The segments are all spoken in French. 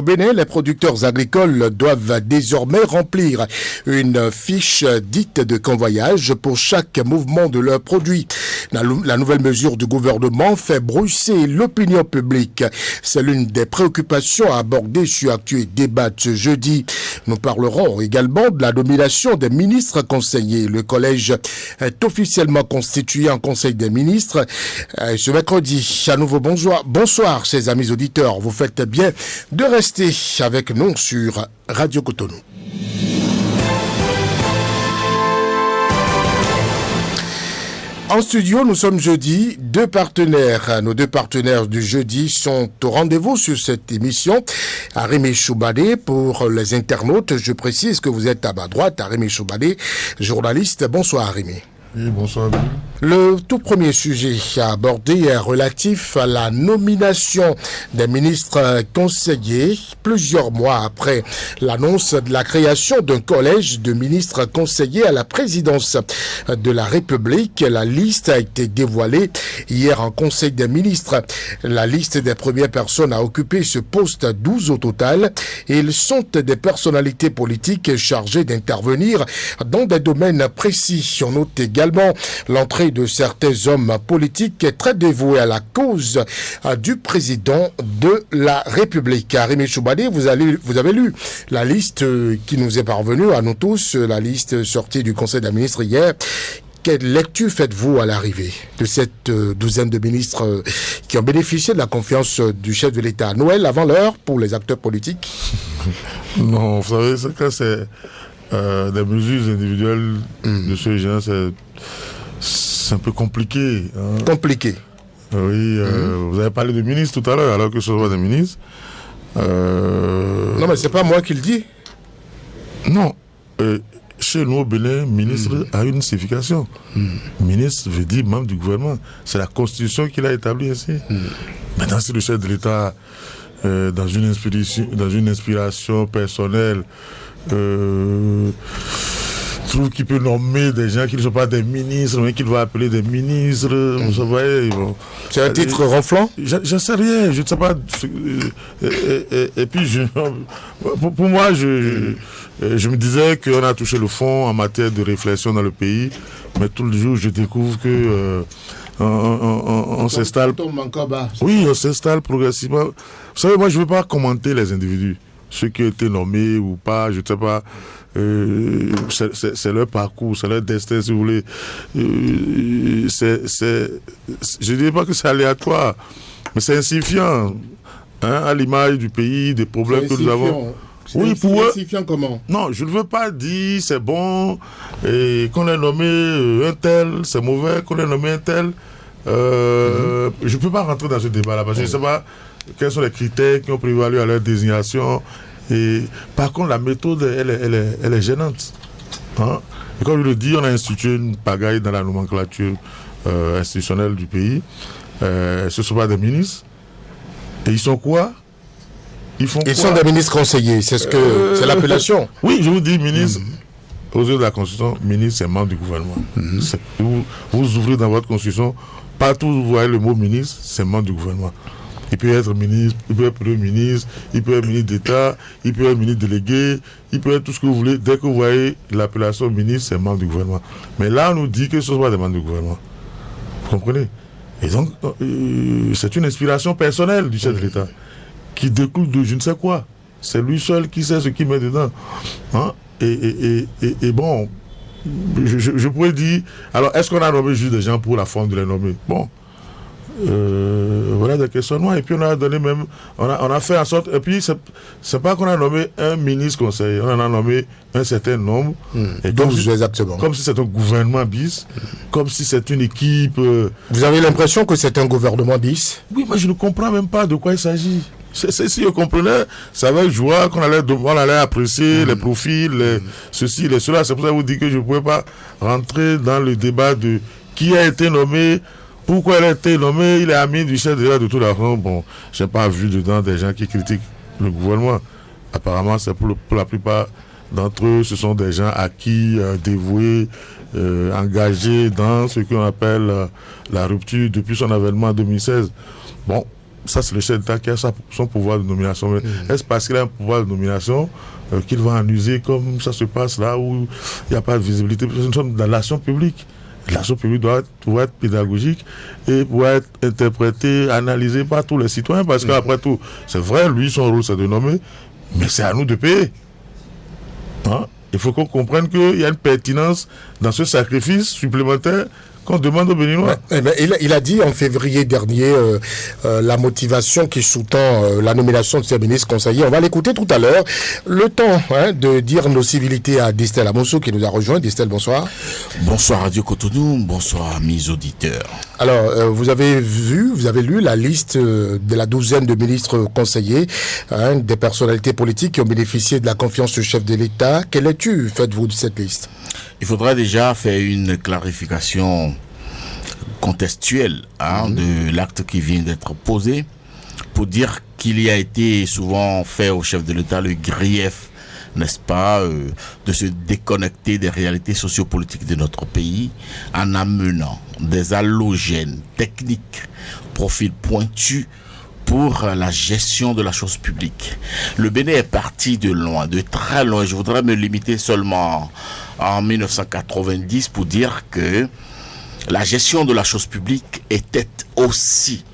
Au Bénin, les producteurs agricoles doivent désormais remplir une fiche dite de convoyage pour chaque mouvement de leurs produits. La nouvelle mesure du gouvernement fait bruisser l'opinion publique. C'est l'une des préoccupations abordées sur Actu et Débat ce jeudi. Nous parlerons également de la nomination des ministres conseillers. Le collège est officiellement constitué en Conseil des ministres ce mercredi. À nouveau, bonsoir, chers amis auditeurs. Vous faites bien de rester avec nous sur Radio Cotonou. En studio, nous sommes jeudi, deux partenaires. Nos deux partenaires du jeudi sont au rendez-vous sur cette émission. Arimi Choubadé, pour les internautes, je précise que vous êtes à ma droite. Arimi Choubadé, journaliste. Bonsoir Arimi. Oui, bonsoir. Le tout premier sujet à aborder est relatif à la nomination des ministres conseillers. Plusieurs mois après l'annonce de la création d'un collège de ministres conseillers à la présidence de la République, la liste a été dévoilée hier en Conseil des ministres. La liste des premières personnes à occuper ce poste, 12 au total, et ils sont des personnalités politiques chargées d'intervenir dans des domaines précis. On note également l'entrée de certains hommes politiques très dévoués à la cause du président de la République. Arimi Choubadé, vous avez lu la liste qui nous est parvenue à nous tous, la liste sortie du Conseil des ministres hier. Quelle lecture faites-vous à l'arrivée de cette douzaine de ministres qui ont bénéficié de la confiance du chef de l'État? Noël avant l'heure pour les acteurs politiques? Non, vous savez, c'est des mesures individuelles de ce genre, c'est un peu compliqué. Hein. Compliqué. Oui, vous avez parlé de ministres tout à l'heure, alors que ce soit des ministres. Non, mais c'est pas moi qui le dis. Non. Chez nous au Bénin, ministre a une signification. Ministre veut dire membre du gouvernement. C'est la constitution qu'il a établie ici. Maintenant, si le chef de l'État, dans une inspiration personnelle, trouve qu'il peut nommer des gens qui ne sont pas des ministres, mais qu'il va appeler des ministres. Vous voyez, bon. C'est un titre ronflant? Je ne sais rien, je ne sais pas. Et puis, pour moi, je me disais qu'on a touché le fond en matière de réflexion dans le pays, mais tout le jour, je découvre que on s'installe. Oui, on s'installe progressivement. Vous savez, moi, je ne veux pas commenter les individus. Ceux qui ont été nommés ou pas, je ne sais pas, c'est leur parcours, c'est leur destin, si vous voulez. Je ne dirais pas que c'est aléatoire, mais c'est insignifiant, hein, à l'image du pays, des problèmes que nous avons. Oui, pour eux. Comment? Non, je ne veux pas dire c'est bon et qu'on ait nommé un tel, c'est mauvais, qu'on ait nommé un tel. Je ne peux pas rentrer dans ce débat-là parce que je ne sais pas quels sont les critères qui ont prévalu à leur désignation. Et par contre, la méthode, elle est gênante. Hein? Et comme je le dis, on a institué une pagaille dans la nomenclature institutionnelle du pays. Ce ne sont pas des ministres. Et ils sont quoi? Ils sont des ministres conseillers, c'est c'est l'appellation. Oui, je vous dis ministre. Aux yeux de la Constitution, ministre, c'est membre du gouvernement. Vous ouvrez dans votre Constitution, partout où vous voyez le mot ministre, c'est membre du gouvernement. Il peut être ministre, il peut être premier ministre, il peut être ministre d'État, il peut être ministre délégué, il peut être tout ce que vous voulez. Dès que vous voyez l'appellation ministre, c'est membre du gouvernement. Mais là, on nous dit que ce ne sont pas des membres du gouvernement. Vous comprenez? Et donc, c'est une inspiration personnelle du chef de l'État qui découle de je ne sais quoi. C'est lui seul qui sait ce qu'il met dedans. Hein? Et bon, je pourrais dire, alors est-ce qu'on a nommé juste des gens pour la forme de les nommer? Bon. Voilà des questionnements. Et puis on a donné même, on a fait en sorte, et puis c'est pas qu'on a nommé un ministre conseiller, on en a nommé un certain nombre. Et exactement. Comme si c'était un gouvernement bis, comme si c'était une équipe. Vous avez l'impression que c'est un gouvernement bis? Oui, mais je ne comprends même pas de quoi il s'agit. Si on comprenait, ça va être joie qu'on allait apprécier les profils, ceci, les cela. C'est pour ça que je vous dis que je ne pouvais pas rentrer dans le débat de qui a été nommé, pourquoi il a été nommé, il est ami du chef de l'État de toute la France. Bon, je n'ai pas vu dedans des gens qui critiquent le gouvernement. Apparemment, c'est pour la plupart d'entre eux, ce sont des gens acquis, dévoués, engagés dans ce qu'on appelle la rupture depuis son avènement en 2016. Bon, ça c'est le chef d'État qui a son pouvoir de nomination. Mais est-ce parce qu'il a un pouvoir de nomination qu'il va en user comme ça se passe là où il n'y a pas de visibilité? Nous sommes dans l'action publique. L'action publique doit pouvoir être pédagogique et pouvoir être interprétée, analysée par tous les citoyens, parce qu'après tout, c'est vrai, lui, son rôle, c'est de nommer, mais c'est à nous de payer. Hein? Il faut qu'on comprenne qu'il y a une pertinence dans ce sacrifice supplémentaire qu'on demande aux Béninois. Il a dit en février dernier la motivation qui sous-tend la nomination de ces ministres conseillers. On va l'écouter tout à l'heure. Le temps de dire nos civilités à Distel Amosso qui nous a rejoint. Distel, bonsoir. Bonsoir Radio Cotonou, bonsoir à mes auditeurs. Alors, vous avez lu la liste de la douzaine de ministres conseillers, des personnalités politiques qui ont bénéficié de la confiance du chef de l'État. Quelle lecture faites-vous de cette liste? Il faudra déjà faire une clarification contextuelle de l'acte qui vient d'être posé pour dire qu'il y a été souvent fait au chef de l'État le grief, n'est-ce pas, de se déconnecter des réalités sociopolitiques de notre pays en amenant des allogènes techniques, profils pointus pour la gestion de la chose publique. Le Bénin est parti de loin, de très loin. Je voudrais me limiter seulement en 1990 pour dire que la gestion de la chose publique était aussi,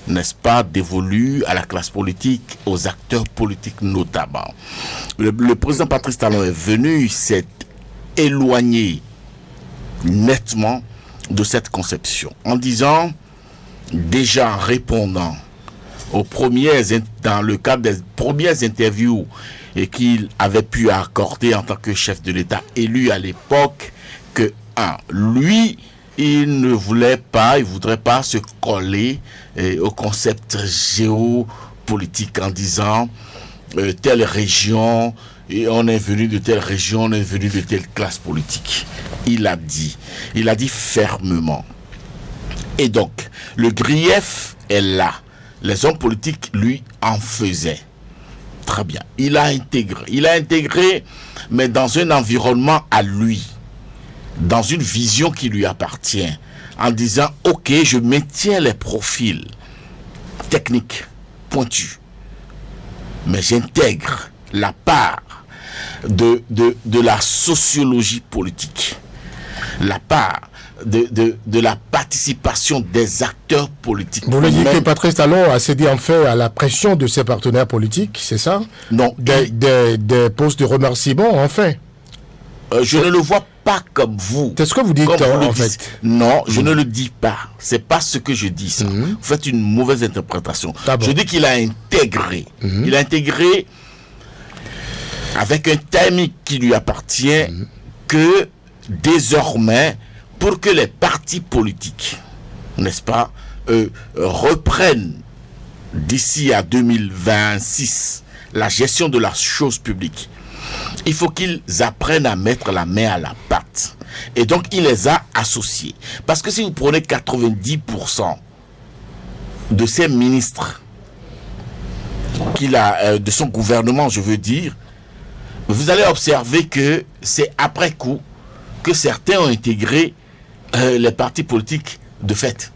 n'est-ce pas, dévolue à la classe politique, aux acteurs politiques notamment. Le président Patrice Talon est venu, s'est éloigné nettement de cette conception en disant, déjà répondant dans le cadre des premières interviews et qu'il avait pu accorder en tant que chef de l'État élu à l'époque, que lui, il ne voudrait pas se coller au concept géopolitique en disant telle région, et on est venu de telle région, on est venu de telle classe politique. Il a dit fermement. Et donc, le grief est là. Les hommes politiques, lui, en faisaient. Très bien. Il a intégré, mais dans un environnement à lui, dans une vision qui lui appartient, en disant, ok, je maintiens les profils techniques, pointus, mais j'intègre la part de la sociologie politique, la part de la participation des acteurs politiques. Vous voulez dire que Patrice Talon a cédé en fait à la pression de ses partenaires politiques, c'est ça? Non. Des postes de remerciement, enfin. Je ne le vois pas comme vous. C'est ce que vous dites, en fait. Non, je ne le dis pas. C'est pas ce que je dis, ça. Vous faites une mauvaise interprétation. Je dis qu'il a intégré. Il a intégré avec un timing qui lui appartient que désormais, pour que les partis politiques, n'est-ce pas, reprennent d'ici à 2026 la gestion de la chose publique, il faut qu'ils apprennent à mettre la main à la pâte. Et donc, il les a associés. Parce que si vous prenez 90% de ces ministres qu'il a, de son gouvernement, je veux dire, vous allez observer que c'est après coup que certains ont intégré les partis politiques de fait.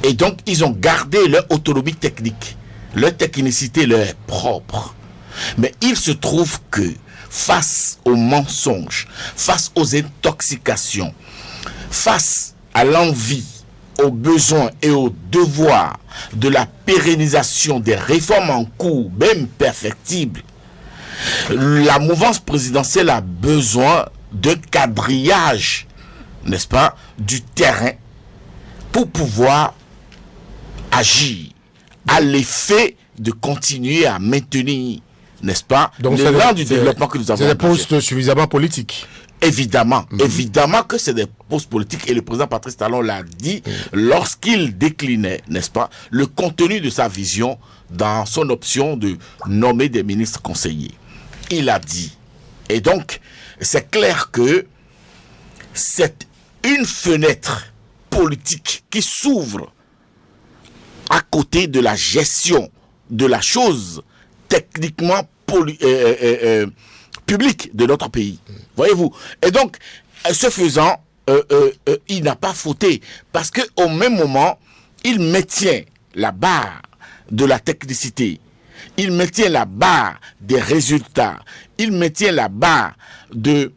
Et donc, ils ont gardé leur autonomie technique. Leur technicité leur est propre. Mais il se trouve que face aux mensonges, face aux intoxications, face à l'envie, aux besoins et aux devoirs de la pérennisation des réformes en cours, même perfectibles, la mouvance présidentielle a besoin d'un quadrillage, n'est-ce pas, du terrain pour pouvoir agir à l'effet de continuer à maintenir, n'est-ce pas, l'élan du développement que nous avons. C'est des postes suffisamment politiques. Évidemment, évidemment que c'est des postes politiques, et le président Patrice Talon l'a dit lorsqu'il déclinait, n'est-ce pas, le contenu de sa vision dans son option de nommer des ministres conseillers. Il a dit, et donc c'est clair que c'est une fenêtre politique qui s'ouvre à côté de la gestion de la chose techniquement publique de notre pays. Voyez-vous? Et donc, ce faisant, il n'a pas fauté. Parce qu'au même moment, il maintient la barre de la technicité, il maintient la barre des résultats, il maintient la barre du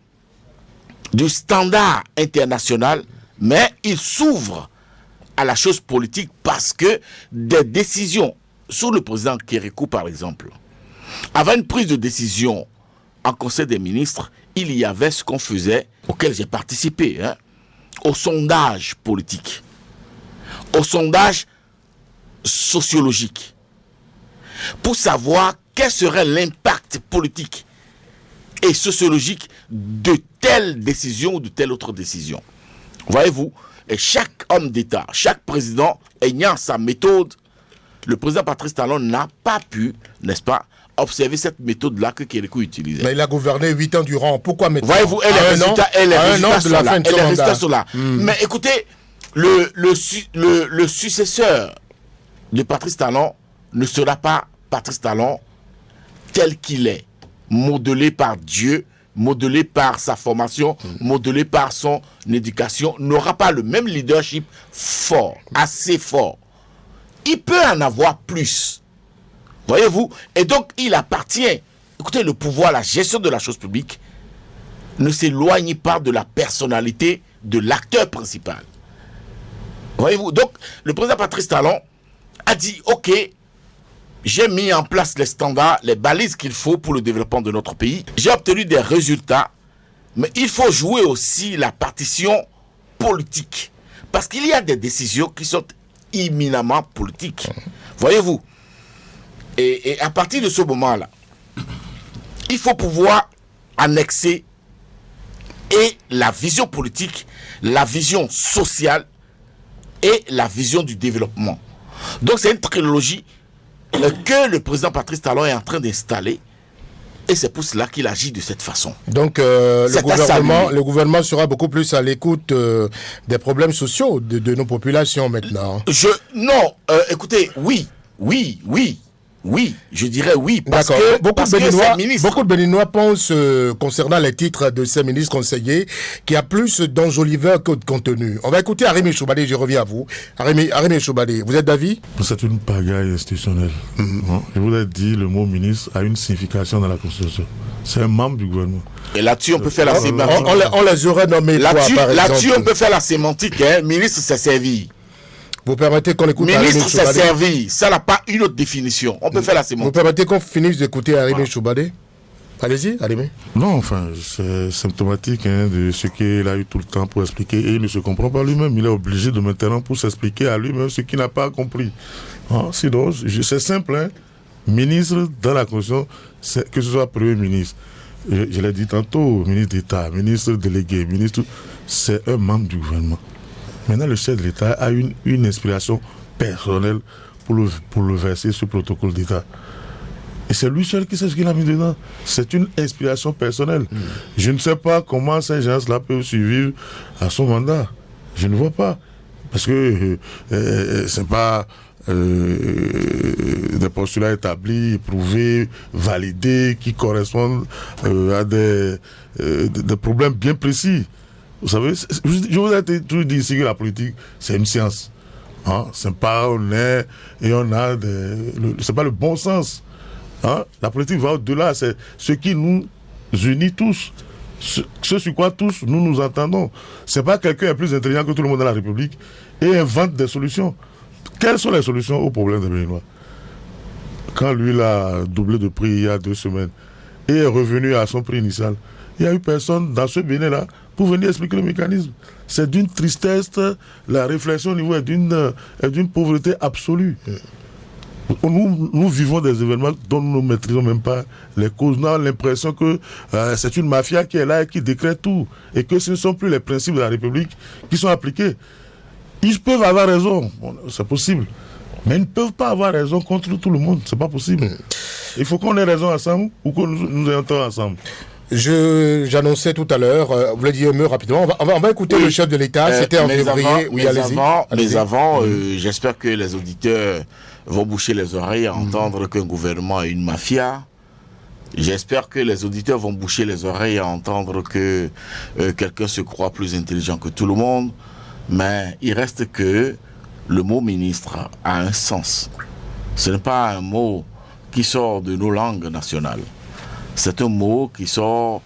standard international, mais il s'ouvre à la chose politique parce que des décisions, sur le président Kérékou par exemple, avant une prise de décision en Conseil des ministres, il y avait ce qu'on faisait, auquel j'ai participé, au sondage politique, au sondage sociologique, pour savoir quel serait l'impact politique et sociologique de telle décision ou de telle autre décision. Voyez-vous, et chaque homme d'État, chaque président ayant sa méthode, le président Patrice Talon n'a pas pu, n'est-ce pas, observer cette méthode-là que Kérékou utilisait. Mais il a gouverné 8 ans durant. Pourquoi maintenant? Voyez-vous, les résultats sont là. Mais écoutez, le successeur de Patrice Talon ne sera pas Patrice Talon tel qu'il est, modelé par Dieu, modelé par sa formation, modelé par son éducation, n'aura pas le même leadership fort, assez fort. Il peut en avoir plus. Voyez-vous? Et donc, il appartient. Écoutez, le pouvoir, la gestion de la chose publique ne s'éloigne pas de la personnalité de l'acteur principal. Voyez-vous? Donc, le président Patrice Talon a dit, OK, j'ai mis en place les standards, les balises qu'il faut pour le développement de notre pays. J'ai obtenu des résultats, mais il faut jouer aussi la partition politique. Parce qu'il y a des décisions qui sont éminemment politiques. Voyez-vous? Et à partir de ce moment-là, il faut pouvoir annexer et la vision politique, la vision sociale et la vision du développement. Donc c'est une trilogie que le président Patrice Talon est en train d'installer, et c'est pour cela qu'il agit de cette façon. Donc le gouvernement sera beaucoup plus à l'écoute des problèmes sociaux de nos populations maintenant. Écoutez, oui, je dirais oui, parce que beaucoup de Béninois pensent, concernant les titres de ces ministres conseillers, qu'il y a plus d'enjoliveurs que de contenu. On va écouter Arimé Choubadé, je reviens à vous. Arimé Choubadé, vous êtes d'avis? C'est une pagaille institutionnelle. Je vous ai dit, le mot ministre a une signification dans la Constitution. C'est un membre du gouvernement. Et là-dessus, on peut faire la sémantique. On les aurait nommés là-dessus, on peut faire la sémantique. Ministre, c'est servi. Vous permettez qu'on écoute ministre, c'est servi. Ça n'a pas une autre définition. On peut faire la sémantique. Vous permettez qu'on finisse d'écouter Arimé Choubadé? Allez-y, Arimé. Non, enfin, c'est symptomatique de ce qu'il a eu tout le temps pour expliquer. Et il ne se comprend pas lui-même. Il est obligé de maintenant pour s'expliquer à lui-même ce qu'il n'a pas compris. Sinon, c'est simple. Ministre dans la Constitution, que ce soit Premier ministre, je l'ai dit tantôt, ministre d'État, ministre délégué, ministre, c'est un membre du gouvernement. Maintenant, le chef de l'État a une inspiration personnelle pour le verser ce protocole d'État. Et c'est lui seul qui sait ce qu'il a mis dedans. C'est une inspiration personnelle. Je ne sais pas comment ces gens-là peuvent survivre à son mandat. Je ne vois pas. Parce que c'est pas des postulats établis, éprouvés, validés, qui correspondent à des problèmes bien précis. Vous savez, je vous ai toujours dit ici que la politique, c'est une science. C'est pas on est et on a c'est pas le bon sens. La politique va au-delà, c'est ce qui nous unit tous. Ce sur quoi tous nous nous entendons. C'est pas quelqu'un est plus intelligent que tout le monde dans la République et invente des solutions. Quelles sont les solutions aux problèmes des Béninois? Quand lui l'a doublé de prix il y a 2 semaines et est revenu à son prix initial, il n'y a eu personne dans ce Bénin-là pour venir expliquer le mécanisme. C'est d'une tristesse, la réflexion au niveau est d'une pauvreté absolue. Nous vivons des événements dont nous ne maîtrisons même pas les causes. Nous avons l'impression que c'est une mafia qui est là et qui décrète tout. Et que ce ne sont plus les principes de la République qui sont appliqués. Ils peuvent avoir raison, c'est possible. Mais ils ne peuvent pas avoir raison contre tout le monde. C'est pas possible. Il faut qu'on ait raison ensemble ou que nous ayons tort ensemble. J'annonçais tout à l'heure, vous voulez dire mieux rapidement, on va écouter le chef de l'État, c'était en février. Mais avant, j'espère que les auditeurs vont boucher les oreilles à entendre qu'un gouvernement est une mafia. J'espère que les auditeurs vont boucher les oreilles à entendre que quelqu'un se croit plus intelligent que tout le monde. Mais il reste que le mot ministre a un sens. Ce n'est pas un mot qui sort de nos langues nationales. C'est un mot qui sort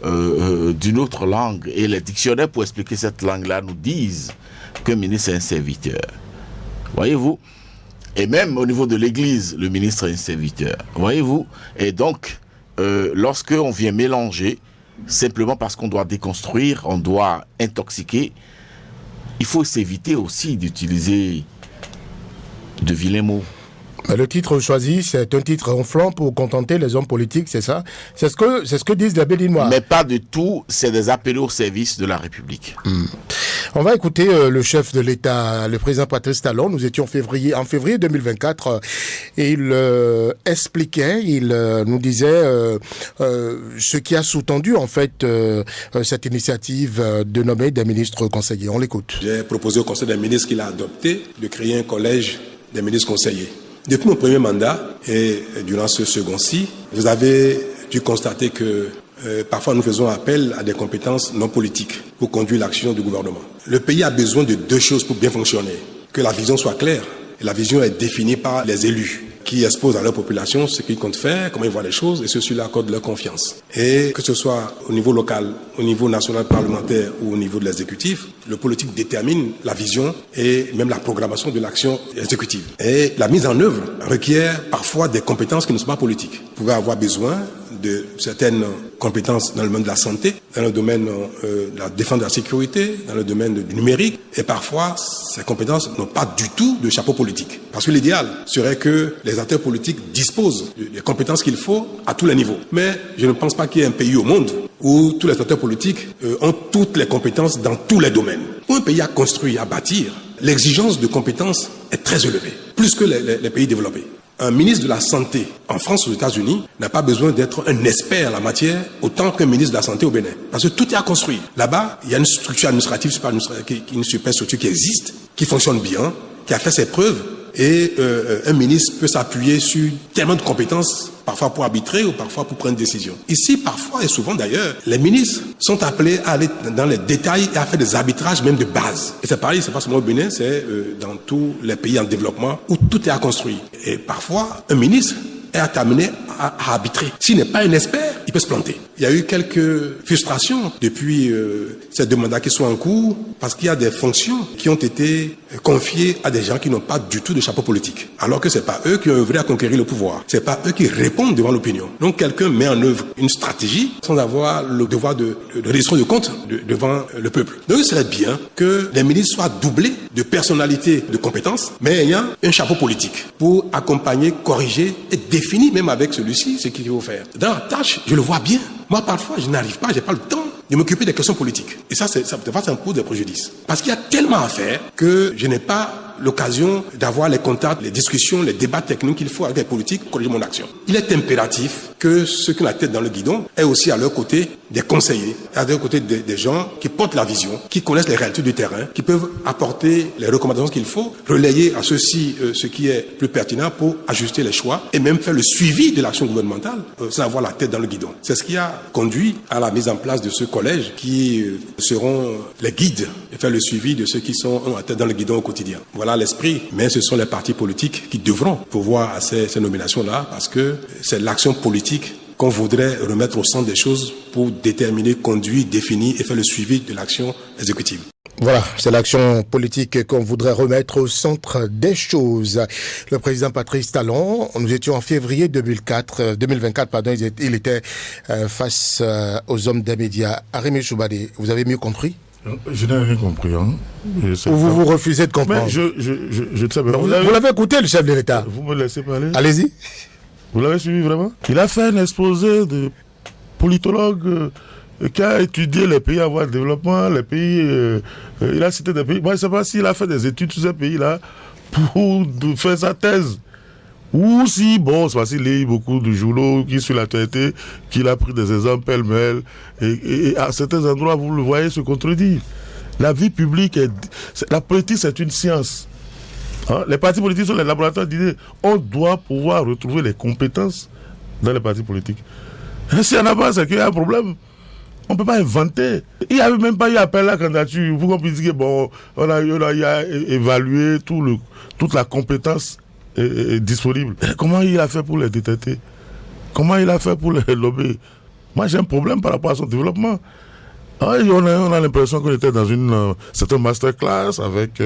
d'une autre langue. Et les dictionnaires pour expliquer cette langue-là nous disent qu'un ministre est un serviteur. Voyez-vous? Et même au niveau de l'Église, le ministre est un serviteur. Voyez-vous? Et donc, lorsqu'on vient mélanger, simplement parce qu'on doit déconstruire, on doit intoxiquer, il faut s'éviter aussi d'utiliser de vilains mots. Le titre choisi, c'est un titre enflant pour contenter les hommes politiques, c'est ça? C'est ce que disent les Béninois. Mais pas du tout, c'est des appels au service de la République. On va écouter le chef de l'État, le président Patrice Talon. Nous étions en février 2024 et il expliquait, il nous disait ce qui a sous-tendu en fait cette initiative de nommer des ministres conseillers. On l'écoute. J'ai proposé au Conseil des ministres qu'il a adopté de créer un collège des ministres conseillers. Depuis mon premier mandat et durant ce second-ci, vous avez dû constater que parfois nous faisons appel à des compétences non politiques pour conduire l'action du gouvernement. Le pays a besoin de deux choses pour bien fonctionner. Que la vision soit claire. Et la vision est définie par les élus qui exposent à leur population ce qu'ils comptent faire, comment ils voient les choses, et ceux-ci leur accordent leur confiance. Et que ce soit au niveau local, au niveau national parlementaire ou au niveau de l'exécutif, le politique détermine la vision et même la programmation de l'action exécutive. Et la mise en œuvre requiert parfois des compétences qui ne sont pas politiques. Vous pouvez avoir besoin de certaines compétences dans le domaine de la santé, dans le domaine de la défense de la sécurité, dans le domaine du numérique. Et parfois, ces compétences n'ont pas du tout de chapeau politique. Parce que l'idéal serait que les acteurs politiques disposent des compétences qu'il faut à tous les niveaux. Mais je ne pense pas qu'il y ait un pays au monde où tous les acteurs politiques ont toutes les compétences dans tous les domaines. Pour un pays à construire, à bâtir, l'exigence de compétences est très élevée, plus que les pays développés. Un ministre de la Santé en France ou aux États-Unis n'a pas besoin d'être un expert en la matière autant qu'un ministre de la Santé au Bénin. Parce que tout est à construire. Là-bas, il y a une structure administrative, une superstructure qui existe, qui fonctionne bien, qui a fait ses preuves. Et un ministre peut s'appuyer sur tellement de compétences, parfois pour arbitrer ou parfois pour prendre des décisions. Ici, parfois et souvent d'ailleurs, les ministres sont appelés à aller dans les détails et à faire des arbitrages même de base. Et c'est pareil, c'est pas seulement au Bénin, c'est dans tous les pays en développement où tout est à construire. Et parfois, un ministre est amené à arbitrer. S'il n'est pas un expert, il peut se planter. Il y a eu quelques frustrations depuis ces deux mandats qui sont en cours parce qu'il y a des fonctions qui ont été confiées à des gens qui n'ont pas du tout de chapeau politique. Alors que c'est pas eux qui ont œuvré à conquérir le pouvoir. C'est pas eux qui répondent devant l'opinion. Donc quelqu'un met en œuvre une stratégie sans avoir le devoir de reddition de compte devant le peuple. Donc il serait bien que les ministres soient doublés de personnalités, de compétences, mais ayant un chapeau politique pour accompagner, corriger et définir même avec celui-ci ce qu'il faut faire. Dans la tâche, je le vois bien. Moi, parfois, je n'arrive pas, j'ai pas le temps de m'occuper des questions politiques. Et ça me pose des préjudices. Parce qu'il y a tellement à faire que je n'ai pas l'occasion d'avoir les contacts, les discussions, les débats techniques qu'il faut avec les politiques pour corriger mon action. Il est impératif que ceux qui ont la tête dans le guidon aient aussi à leur côté des conseillers, à leur côté des gens qui portent la vision, qui connaissent les réalités du terrain, qui peuvent apporter les recommandations qu'il faut, relayer à ceux-ci ce qui est plus pertinent pour ajuster les choix et même faire le suivi de l'action gouvernementale sans avoir la tête dans le guidon. C'est ce qui a conduit à la mise en place de ce collège qui seront les guides et faire le suivi de ceux qui ont la tête dans le guidon au quotidien. Voilà l'esprit, mais ce sont les partis politiques qui devront pourvoir à ces nominations-là parce que c'est l'action politique qu'on voudrait remettre au centre des choses pour déterminer, conduire, définir et faire le suivi de l'action exécutive. Voilà, c'est l'action politique qu'on voudrait remettre au centre des choses. Le président Patrice Talon, nous étions en février 2024, il était face aux hommes des médias. Arémé Choubadé, vous avez mieux compris? Je n'ai rien compris. Ou vous refusez de comprendre? Mais je sais pas. Vous l'avez écouté, le chef de l'État? Vous me laissez parler? Allez-y. Vous l'avez suivi vraiment? Il a fait un exposé de politologue qui a étudié les pays en voie de développement, les pays... il a cité des pays... Moi, je ne sais pas s'il a fait des études sur ces pays-là pour faire sa thèse. Ou si, bon, c'est parce qu'il lit beaucoup de journaux qui sur l'actualité, qu'il a pris des exemples pêle-mêle. Et à certains endroits, vous le voyez se contredire. La vie publique, la politique, c'est une science. Hein? Les partis politiques sont les laboratoires d'idées. On doit pouvoir retrouver les compétences dans les partis politiques. Et s'il n'y en a pas, c'est qu'il y a un problème. On ne peut pas inventer. Il n'y avait même pas eu appel à la candidature. Vous comprenez que bon, on a évalué toute la compétence disponibles. Comment il a fait pour les détecter? Comment il a fait pour les lober? Moi, j'ai un problème par rapport à son développement. On a l'impression qu'on était dans certaine masterclass avec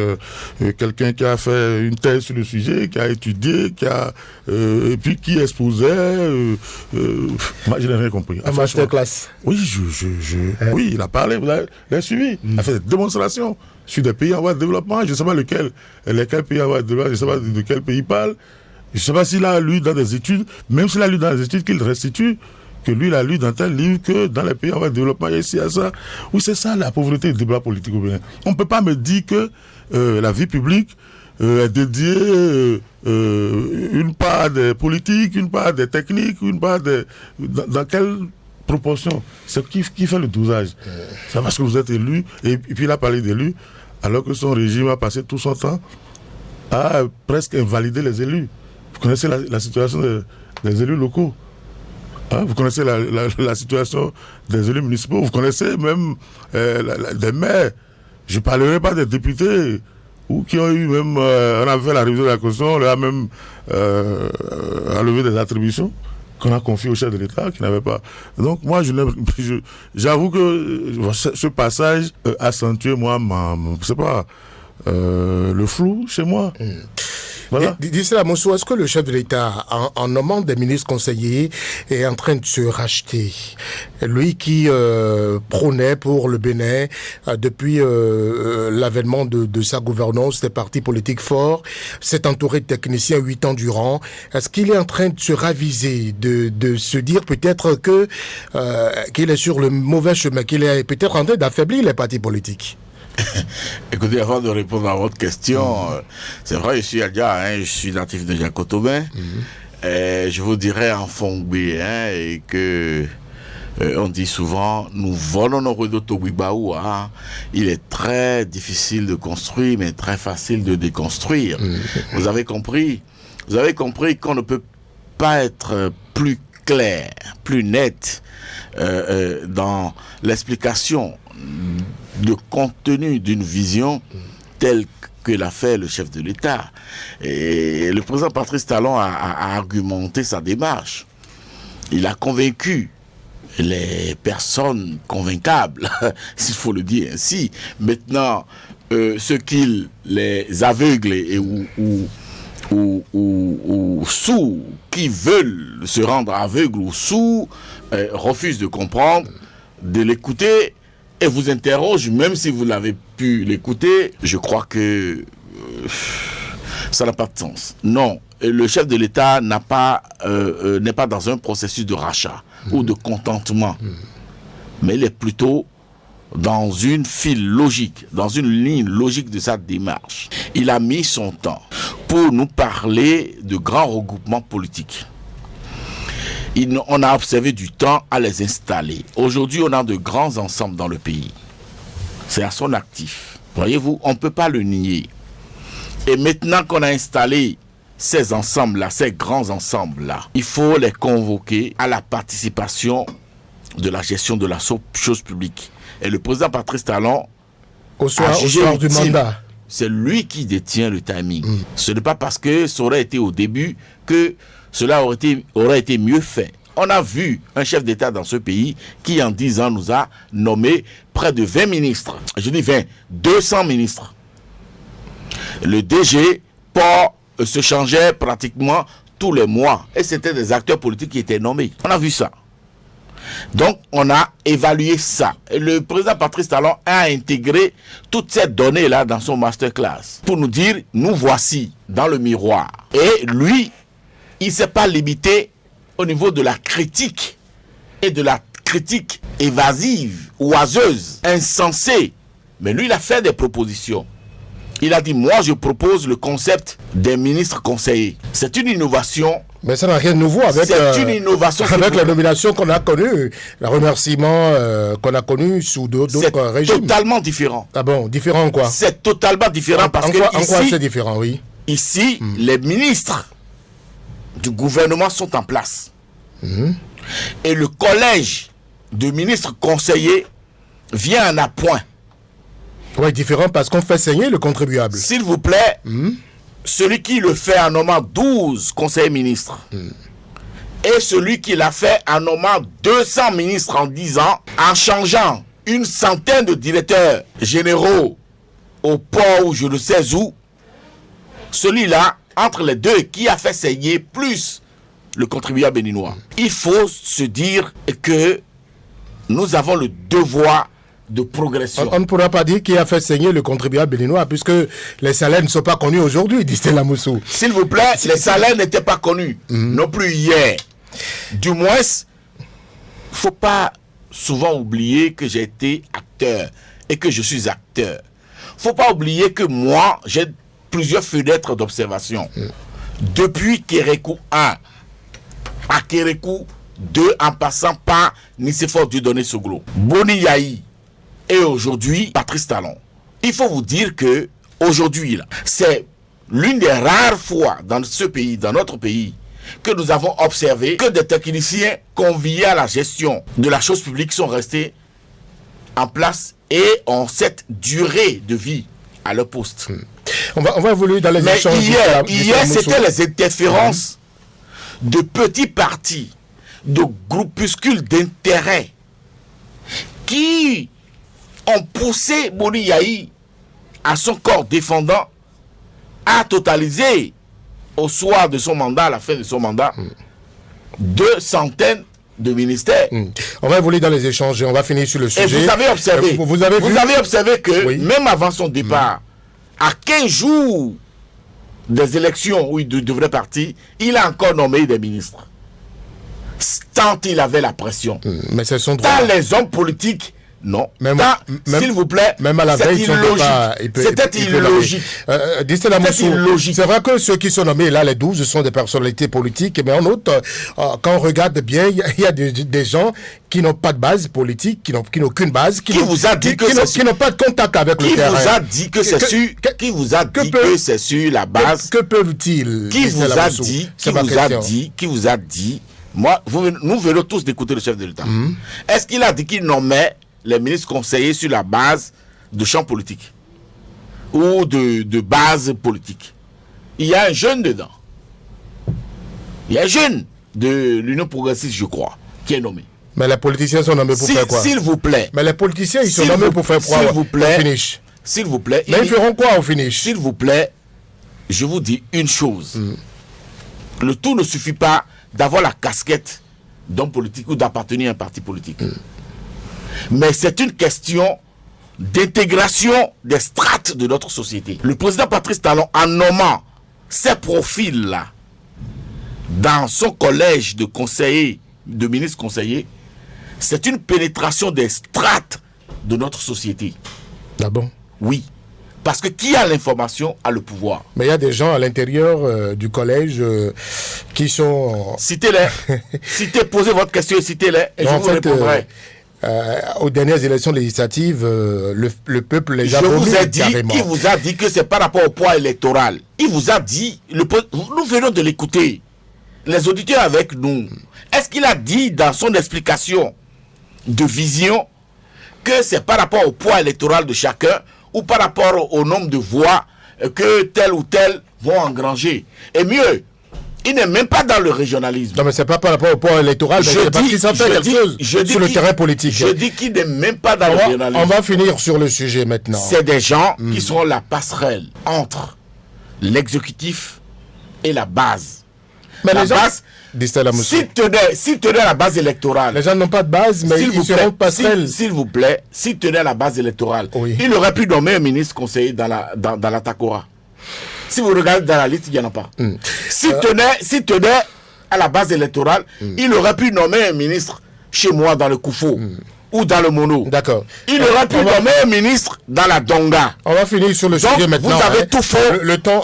quelqu'un qui a fait une thèse sur le sujet, qui a étudié, et puis qui exposait. Moi, je n'ai rien compris. Un masterclass. Oui, oui, il a parlé, vous l'avez suivi. Il a fait des démonstrations sur des pays en voie de développement. Je ne sais pas lesquels pays en voie de développement, je ne sais pas de quel pays il parle. Je ne sais pas s'il a lu dans des études, même s'il a lu dans des études qu'il restitue, que lui, il a lu dans tel livre que dans les pays en voie de développement, il y a ici, il y a ça. Oui, c'est ça la pauvreté du débat politique au Bénin. On ne peut pas me dire que la vie publique est dédiée une part des politiques, une part des techniques, une part des... Dans quelle proportion? C'est qui fait le dosage? C'est parce que vous êtes élu, et puis il a parlé d'élus, alors que son régime a passé tout son temps à presque invalider les élus. Vous connaissez la situation des élus locaux. Vous connaissez la situation des élus municipaux, vous connaissez même des maires. Je ne parlerai pas des députés ou qui ont eu même, on a fait la révision de la Constitution, on leur a même enlevé des attributions qu'on a confiées au chef de l'État qui n'avait pas. Donc moi, j'avoue que ce passage accentuait moi, je sais pas, le flou chez moi. Voilà. D'ici là, Moussou, est-ce que le chef de l'État, en nommant des ministres conseillers, est en train de se racheter? Lui qui prônait pour le Bénin, depuis l'avènement de sa gouvernance, des partis politiques forts, s'est entouré de techniciens 8 ans durant. Est-ce qu'il est en train de se raviser, de se dire peut-être que qu'il est sur le mauvais chemin, qu'il est peut-être en train d'affaiblir les partis politiques? Écoutez, avant de répondre à votre question, c'est vrai, je suis Adia, je suis natif de Jacotobin. Je vous dirais en Fongbé, et que on dit souvent, nous volons nos rues d'Otobibaou. Il est très difficile de construire, mais très facile de déconstruire. Vous avez compris qu'on ne peut pas être plus clair, plus net dans l'explication de contenu d'une vision telle que l'a fait le chef de l'État. Et le président Patrice Talon a argumenté sa démarche. Il a convaincu les personnes convaincables, s'il faut le dire ainsi. Maintenant, ceux qui les aveugles ou sourds, qui veulent se rendre aveugles ou sourds, refusent de comprendre, de l'écouter, et vous interroge, même si vous l'avez pu l'écouter. Je crois que ça n'a pas de sens. Non, le chef de l'État n'est pas dans un processus de rachat ou de contentement, mais il est plutôt dans une file logique, dans une ligne logique de sa démarche. Il a mis son temps pour nous parler de grands regroupements politiques. On a observé du temps à les installer. Aujourd'hui, on a de grands ensembles dans le pays. C'est à son actif. Voyez-vous, on ne peut pas le nier. Et maintenant qu'on a installé ces ensembles-là, ces grands ensembles-là, il faut les convoquer à la participation de la gestion de la chose publique. Et le président Patrice Talon, au soir du mandat, c'est lui qui détient le timing. Ce n'est pas parce que ça aurait été au début que cela aurait été mieux fait. On a vu un chef d'État dans ce pays qui, en 10 ans, nous a nommé près de 20 ministres. Je dis 20, 200 ministres. Le DG se changeait pratiquement tous les mois. Et c'était des acteurs politiques qui étaient nommés. On a vu ça. Donc, on a évalué ça. Et le président Patrice Talon a intégré toutes ces données-là dans son masterclass pour nous dire, nous voici dans le miroir. Et lui, il ne s'est pas limité au niveau de la critique et de la critique évasive, oiseuse, insensée. Mais lui, il a fait des propositions. Il a dit, moi, je propose le concept des ministres conseillers. C'est une innovation. Mais ça n'a rien de nouveau avec, une innovation avec la nomination qu'on a connue, le remerciement qu'on a connu sous d'autres régimes. C'est totalement différent. Ah bon, différent en quoi? C'est totalement différent parce que en quoi c'est différent, oui? Ici, les ministres du gouvernement sont en place. Et le collège de ministres conseillers vient en appoint. Oui, différent parce qu'on fait saigner le contribuable. S'il vous plaît, celui qui le fait en nommant 12 conseillers ministres et celui qui l'a fait en nommant 200 ministres en 10 ans, en changeant une centaine de directeurs généraux au port ou je ne sais où, celui-là, entre les deux, qui a fait saigner plus le contribuable béninois. Il faut se dire que nous avons le devoir de progression. On ne pourra pas dire qui a fait saigner le contribuable béninois, puisque les salaires ne sont pas connus aujourd'hui, dit Stella Moussou. S'il vous plaît, les salaires n'étaient pas connus, non plus hier. Du moins, il ne faut pas souvent oublier que j'ai été acteur et que je suis acteur. Il ne faut pas oublier que moi, j'ai plusieurs fenêtres d'observation. Depuis Kérékou 1 à Kérékou 2, en passant par Nicéphore Dieudonné Soglo, Boni Yahi et aujourd'hui Patrice Talon. Il faut vous dire que aujourd'hui, c'est l'une des rares fois dans ce pays, dans notre pays, que nous avons observé que des techniciens conviés à la gestion de la chose publique sont restés en place et ont cette durée de vie à leur poste. On va évoluer dans les échanges. Hier c'était les interférences de petits partis, de groupuscules d'intérêt qui ont poussé Boni Yahi à son corps défendant à totaliser au soir de son mandat, à la fin de son mandat, 200 de ministères. On va évoluer dans les échanges et on va finir sur le sujet. Et vous avez observé, vous avez observé que même avant son départ, à 15 jours des élections où il devrait partir, il a encore nommé des ministres. Tant il avait la pression. Mais c'est son droit. Tant les hommes politiques, non. S'il vous plaît, même à la veille, c'était illogique. C'est vrai que ceux qui sont nommés là, les 12, sont des personnalités politiques, mais en outre, quand on regarde bien, il y a des gens qui n'ont pas de base politique, qui n'ont aucune base, qui n'ont pas de contact avec le terrain. Qui vous a dit que c'est sûr? Qui vous a dit que c'est sur la base? Que peuvent-ils? Qui vous a dit? Moi, nous venons tous d'écouter le chef de l'État. Est-ce qu'il a dit qu'il nommait les ministres conseillers sur la base de champs politiques ou de base politique? Il y a un jeune dedans. Il y a un jeune de l'Union progressiste, je crois, qui est nommé. Mais les politiciens sont nommés pour faire quoi? S'il vous plaît. Mais les politiciens, ils sont nommés pour faire quoi? S'il vous plaît. Au finish. S'il vous plaît. Mais ils feront quoi au finish? S'il vous plaît, je vous dis une chose. Le tout ne suffit pas d'avoir la casquette d'homme politique ou d'appartenir à un parti politique. Mais c'est une question d'intégration des strates de notre société. Le président Patrice Talon, en nommant ces profils-là dans son collège de conseillers, de ministres conseillers, c'est une pénétration des strates de notre société. Ah bon? Oui. Parce que qui a l'information a le pouvoir. Mais il y a des gens à l'intérieur du collège qui sont... Citez-les. Posez votre question et citez-les. Et je vous répondrai. Aux dernières élections législatives, le peuple les a vomis carrément. Il vous a dit que c'est par rapport au poids électoral. Il vous a dit, nous venons de l'écouter, les auditeurs avec nous. Est-ce qu'il a dit dans son explication de vision que c'est par rapport au poids électoral de chacun ou par rapport au nombre de voix que tel ou tel vont engranger? Et mieux, il n'est même pas dans le régionalisme. Non, mais c'est pas par rapport au poids électoral, mais c'est parce qu'il s'en fait quelque chose sur le terrain politique. Je dis qu'il n'est même pas dans le régionalisme. On va finir sur le sujet maintenant. C'est des gens qui sont la passerelle entre l'exécutif et la base. Mais la les gens, base, s'ils tenaient la base électorale... Les gens n'ont pas de base, mais ils seront passerelles. S'il vous plaît, s'ils tenaient la base électorale, il aurait pu nommer un ministre conseiller dans la TACORA. Si vous regardez dans la liste, il n'y en a pas. S'il tenait à la base électorale, il aurait pu nommer un ministre chez moi dans le Koufo ou dans le Mono. D'accord. Il aurait pu nommer un ministre dans la Donga. On va finir sur le sujet maintenant. Vous avez tout faux.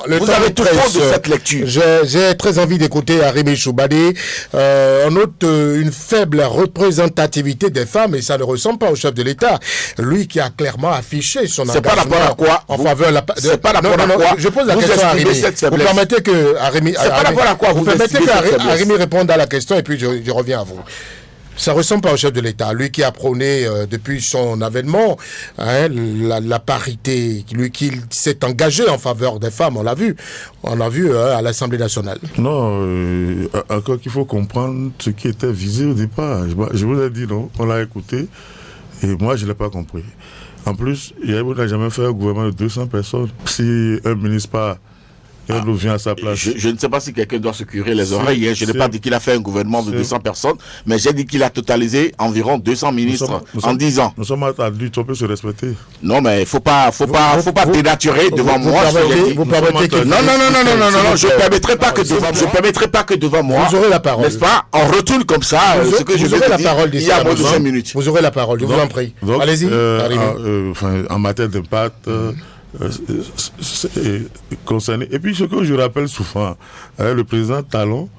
Vous avez tout faux de cette lecture. J'ai très envie d'écouter Arimi Choubadé. On note une faible représentativité des femmes et ça ne ressemble pas au chef de l'État. Lui qui a clairement affiché son engagement. C'est par rapport à quoi en faveur de la... C'est pas rapport à quoi je pose la question à Arimi. Vous permettez que Arimi... C'est par rapport à quoi vous permettez que Arimi réponde à la question et puis je reviens à vous. Ça ressemble pas au chef de l'État, lui qui a prôné depuis son avènement la parité, lui qui s'est engagé en faveur des femmes, on l'a vu à l'Assemblée nationale. Non, encore qu'il faut comprendre ce qui était visé au départ. Je vous ai dit, non, on l'a écouté, et moi je ne l'ai pas compris. En plus, Yaïbo n'a jamais fait un gouvernement de 200 personnes. Si un ministre pas... vient à sa place. Je ne sais pas si quelqu'un doit se curer les oreilles. Je n'ai pas dit qu'il a fait un gouvernement de 200 personnes, mais j'ai dit qu'il a totalisé environ 200 ministres en 10 ans. Nous sommes adultes, on peut se respecter. Non, mais il faut pas dénaturer devant moi. Vous permettez que... Non, je ne permettrai pas que devant moi. Vous aurez la parole. N'est-ce pas? On retourne comme ça ce que je vais dire il y a moins de 5 minutes. Vous aurez la parole, je vous en prie. Allez-y, en matière d'impact... concerné. Et puis ce que je rappelle souvent, le président Talon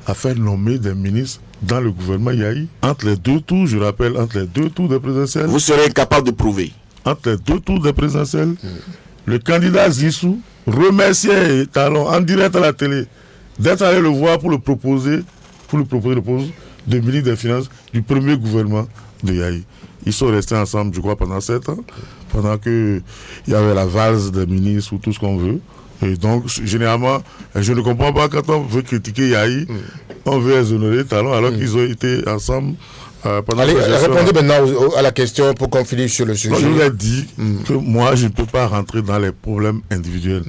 a fait nommer des ministres dans le gouvernement Yahi. Entre les deux tours, je rappelle, entre les deux tours des présidentielles. Vous serez incapable de prouver. Entre les deux tours des présidentielles, le candidat Zissou remerciait Talon en direct à la télé d'être allé le voir pour le proposer le poste de ministre des Finances du premier gouvernement de Yahi. Ils sont restés ensemble, je crois, pendant 7 ans, pendant qu'il y avait la valse des ministres ou tout ce qu'on veut. Et donc, généralement, je ne comprends pas quand on veut critiquer Yahi, on veut exonérer Talon, alors qu'ils ont été ensemble pendant... Allez, répondez maintenant à la question pour qu'on finisse sur le sujet. Je vous ai dit que moi, je ne peux pas rentrer dans les problèmes individuels,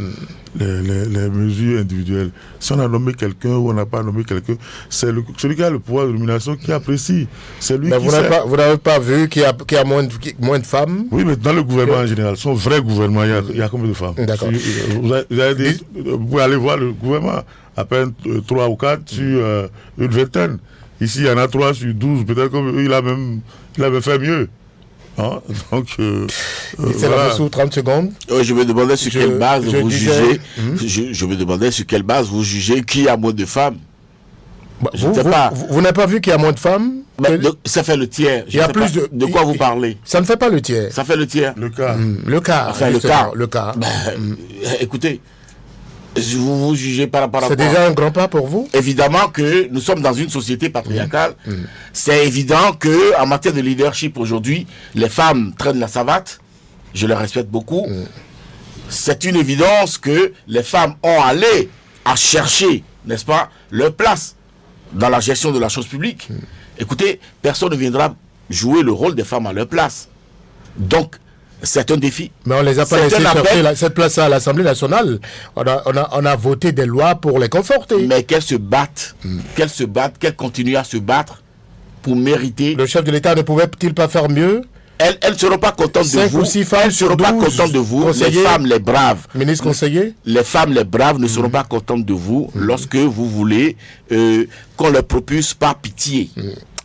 les mesures individuelles. Si on a nommé quelqu'un ou on n'a pas nommé quelqu'un, c'est celui qui a le pouvoir de nomination qui apprécie. C'est lui. Mais qui vous n'avez pas vu qu'il y a moins de femmes? Oui, mais dans le gouvernement en général, son vrai gouvernement, il y a combien de femmes? D'accord. Vous pouvez aller voir le gouvernement, à peine 3 ou 4 sur une vingtaine. Ici, il y en a 3 sur 12. Peut-être qu'il a même fait mieux. Hein? Donc, c'est la sous 30 secondes. Je me demandais sur quelle base vous jugez. Je me demandais sur quelle base vous jugez qui a moins de femmes. Vous n'avez pas vu qu'il y a moins de femmes? Ça fait le tiers. Il y a plus de quoi vous parlez? Ça ne fait pas le tiers. Ça fait le tiers. Le cas. Le cas. Enfin, le cas. Écoutez, vous jugez par rapport à... C'est déjà un grand pas pour vous? Évidemment que nous sommes dans une société patriarcale. C'est évident que en matière de leadership aujourd'hui, les femmes traînent la savate. Je les respecte beaucoup. C'est une évidence que les femmes ont allé à chercher, n'est-ce pas, leur place dans la gestion de la chose publique. Écoutez, personne ne viendra jouer le rôle des femmes à leur place. Donc, c'est un défi. Mais on les a pas laissé chercher cette place à l'Assemblée nationale. On a voté des lois pour les conforter. Mais qu'elles se battent, qu'elles continuent à se battre pour mériter. Le chef de l'État ne pouvait-il pas faire mieux? Elles ne seront pas contentes de vous. 5 ou 6 femmes elles ne seront pas contentes de vous. Les femmes, les braves. Ministre conseiller. Les femmes, les braves ne seront pas contentes de vous lorsque vous voulez qu'on leur propulse par pitié.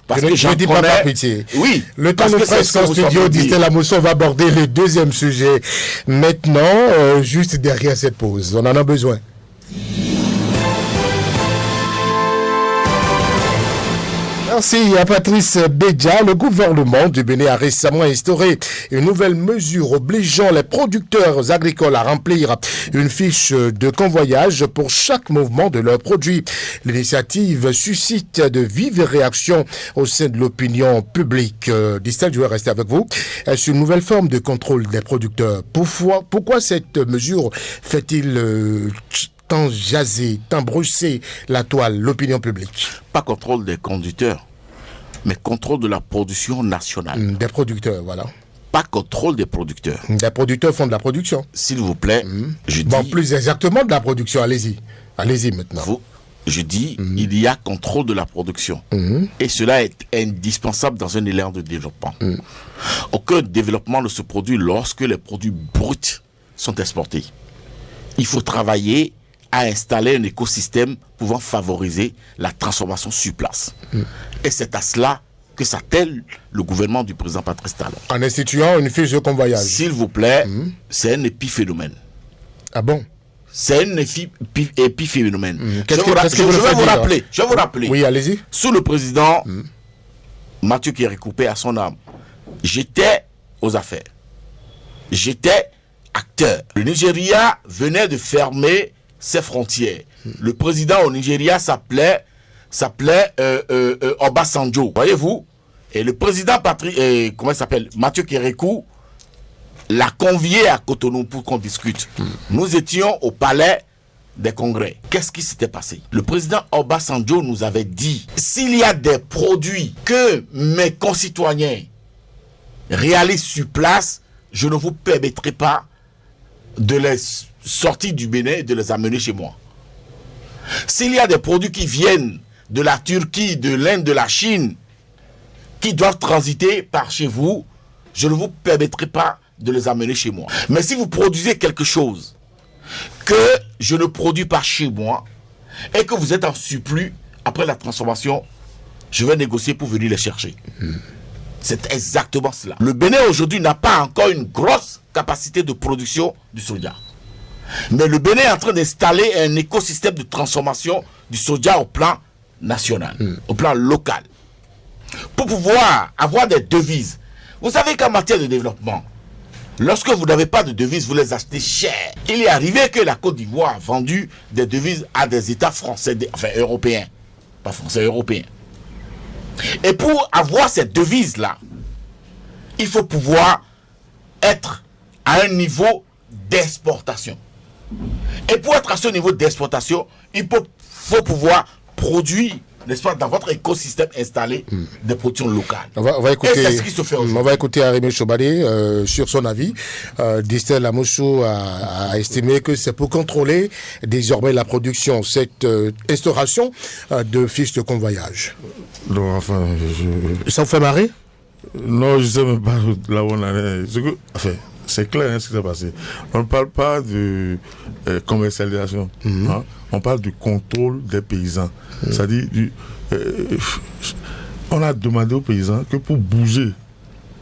Parce que je ne dis pas par pitié. Oui. Le temps nous presse en studio, dit la motion, va aborder le deuxième sujet. Maintenant, juste derrière cette pause. On en a besoin. Merci à Patrice Bédia. Le gouvernement du Bénin a récemment instauré une nouvelle mesure obligeant les producteurs agricoles à remplir une fiche de convoyage pour chaque mouvement de leurs produits. L'initiative suscite de vives réactions au sein de l'opinion publique. Distel, je vais rester avec vous. Est-ce une nouvelle forme de contrôle des producteurs? Pourquoi cette mesure fait-il tant jaser, tant brusser la toile, l'opinion publique? Pas contrôle des conducteurs, mais contrôle de la production nationale. Des producteurs, voilà. Pas contrôle des producteurs. Des producteurs font de la production. S'il vous plaît, je dis... Bon, plus exactement de la production, allez-y. Allez-y maintenant. Je dis, il y a contrôle de la production. Et cela est indispensable dans un élan de développement. Aucun développement ne se produit lorsque les produits bruts sont exportés. Il faut travailler à installer un écosystème pouvant favoriser la transformation sur place. Et c'est à cela que s'attelle le gouvernement du président Patrice Talon. En instituant une fiche de convoyage. S'il vous plaît, c'est un épiphénomène. Ah bon? C'est un épiphénomène. Je vais vous rappeler. Oui, allez-y. Sous le président Mathieu Kérékoupé à son âme, j'étais aux affaires. J'étais acteur. Le Nigeria venait de fermer ses frontières. Le président au Nigeria s'appelait s'appelait Obasanjo, voyez-vous. Et le président Mathieu Kérékou l'a convié à Cotonou pour qu'on discute. Nous étions au palais des congrès. Qu'est-ce qui s'était passé? Le président Obasanjo nous avait dit, s'il y a des produits que mes concitoyens réalisent sur place, je ne vous permettrai pas de les sortir du Bénin et de les amener chez moi. S'il y a des produits qui viennent de la Turquie, de l'Inde, de la Chine, qui doivent transiter par chez vous, je ne vous permettrai pas de les amener chez moi. Mais si vous produisez quelque chose que je ne produis pas chez moi et que vous êtes en surplus, après la transformation, je vais négocier pour venir les chercher. C'est exactement cela. Le Bénin aujourd'hui n'a pas encore une grosse capacité de production du soja. Mais le Bénin est en train d'installer un écosystème de transformation du soja au plan national, au plan local. Pour pouvoir avoir des devises. Vous savez qu'en matière de développement, lorsque vous n'avez pas de devises, vous les achetez cher. Il est arrivé que la Côte d'Ivoire a vendu des devises à des États français, enfin européens. Pas français, européens. Et pour avoir ces devises-là, il faut pouvoir être à un niveau d'exportation. Et pour être à ce niveau d'exportation, il faut pouvoir produire, n'est-ce pas, dans votre écosystème installé, des productions locales. On va écouter, et c'est ce qui se fait aujourd'hui. On va écouter Arémé Chobalé sur son avis. Distel Amoussou a estimé que c'est pour contrôler désormais la production, cette instauration de fiches de convoyage. Non, enfin, Ça vous fait marrer? Non, je ne sais même pas là où on en est. C'est clair ce qui s'est passé. On ne parle pas de commercialisation. Hein? On parle du contrôle des paysans. C'est-à-dire, on a demandé aux paysans que pour bouger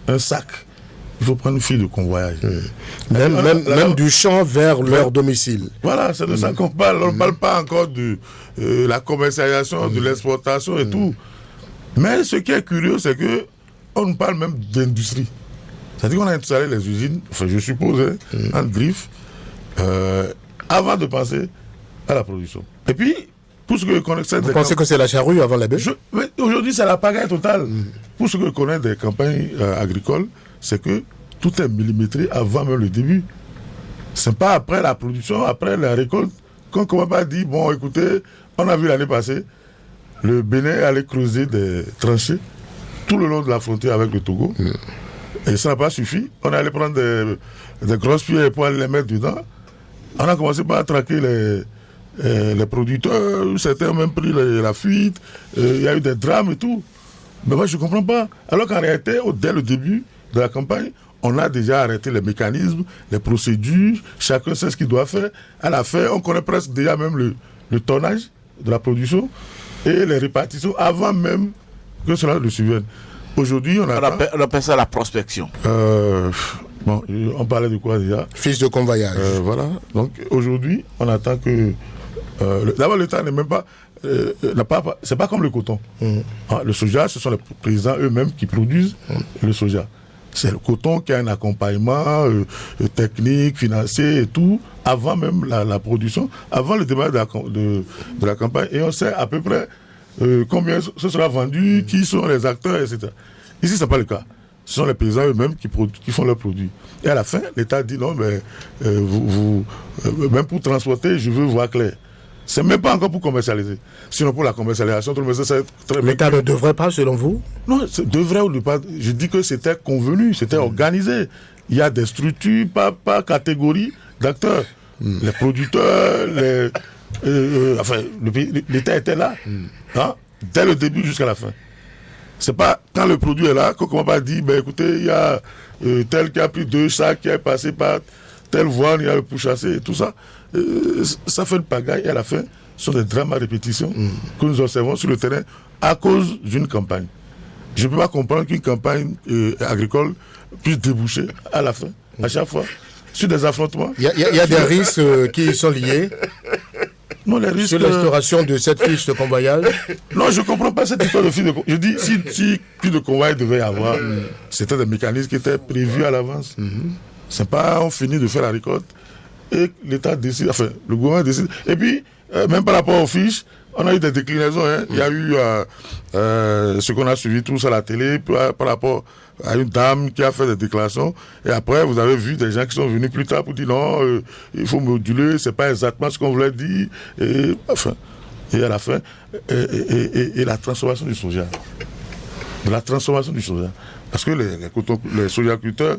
un sac, il faut prendre une file de convoyage. Même du champ vers leur domicile. Voilà, c'est de ça qu'on parle. On ne parle pas encore de la commercialisation, de l'exportation et tout. Mais ce qui est curieux, c'est que on nous parle même d'industrie. C'est-à-dire qu'on a installé les usines, enfin je suppose, en griffe, avant de passer à la production. Et puis, pour ce que je connais... Vous pensez que c'est la charrue avant la bêche? Aujourd'hui, c'est la pagaille totale. Pour ce que je connais des campagnes agricoles, c'est que tout est millimétré avant même le début. C'est pas après la production, après la récolte, qu'on ne commence pas à dire, bon, écoutez, on a vu l'année passée, le Bénin allait creuser des tranchées tout le long de la frontière avec le Togo. Et ça n'a pas suffi. On allait prendre des grosses pierres pour aller les mettre dedans. On a commencé par traquer les producteurs. Certains ont même pris la fuite. Il y a eu des drames et tout. Mais moi, je ne comprends pas. Alors qu'en réalité, dès le début de la campagne, on a déjà arrêté les mécanismes, les procédures. Chacun sait ce qu'il doit faire. À la fin, on connaît presque déjà même le tonnage de la production et les répartitions avant même que cela ne survienne. Aujourd'hui, on appelle ça la prospection. Bon, on parlait de quoi déjà? Fiches de convoyage. Voilà. Donc aujourd'hui, on attend que... D'abord, l'État n'est même pas... c'est pas comme le coton. Le soja, ce sont les paysans eux-mêmes qui produisent le soja. C'est le coton qui a un accompagnement technique, financier et tout, avant même la production, avant le débat de la campagne. Et on sait à peu près combien ce sera vendu, qui sont les acteurs, etc. Ici, ce n'est pas le cas. Ce sont les paysans eux-mêmes qui font leurs produits. Et à la fin, l'État dit non, mais même pour transporter, je veux voir clair. Ce n'est même pas encore pour commercialiser. Sinon, pour la commercialisation, tout le monde sait très bien. L'État ne devrait pas, selon vous? Non, devrait ou ne pas. Je dis que c'était convenu, c'était organisé. Il y a des structures par catégorie d'acteurs. Les producteurs, l'État était là, dès le début jusqu'à la fin. C'est pas quand le produit est là qu'on commence pas à dire, ben écoutez, il y a tel qui a pris 2 sacs, qui est passé par telle voie, il y a le pourchassé et tout ça. Ça fait une pagaille et à la fin, ce sont des drames à répétition que nous observons sur le terrain à cause d'une campagne. Je ne peux pas comprendre qu'une campagne agricole puisse déboucher à la fin, à chaque fois, sur des affrontements. Il y a des risques qui y sont liés. Non, les risques... Sur l'instauration de cette fiche de convoyage. Non, je ne comprends pas cette histoire de fiche de convoyage. Je dis, si fiche de convoyage devait y avoir, c'était des mécanismes qui étaient prévus à l'avance. C'est pas, on finit de faire la récolte, et l'État décide, enfin, le gouvernement décide. Et puis, même par rapport aux fiches, on a eu des déclinaisons. Hein. Il y a eu ce qu'on a suivi tous à la télé par rapport à une dame qui a fait des déclarations. Et après, vous avez vu des gens qui sont venus plus tard pour dire non, il faut moduler, c'est pas exactement ce qu'on voulait dire. Et, enfin, et à la fin, et la transformation du soja. De la transformation du soja. Parce que les sojaculteurs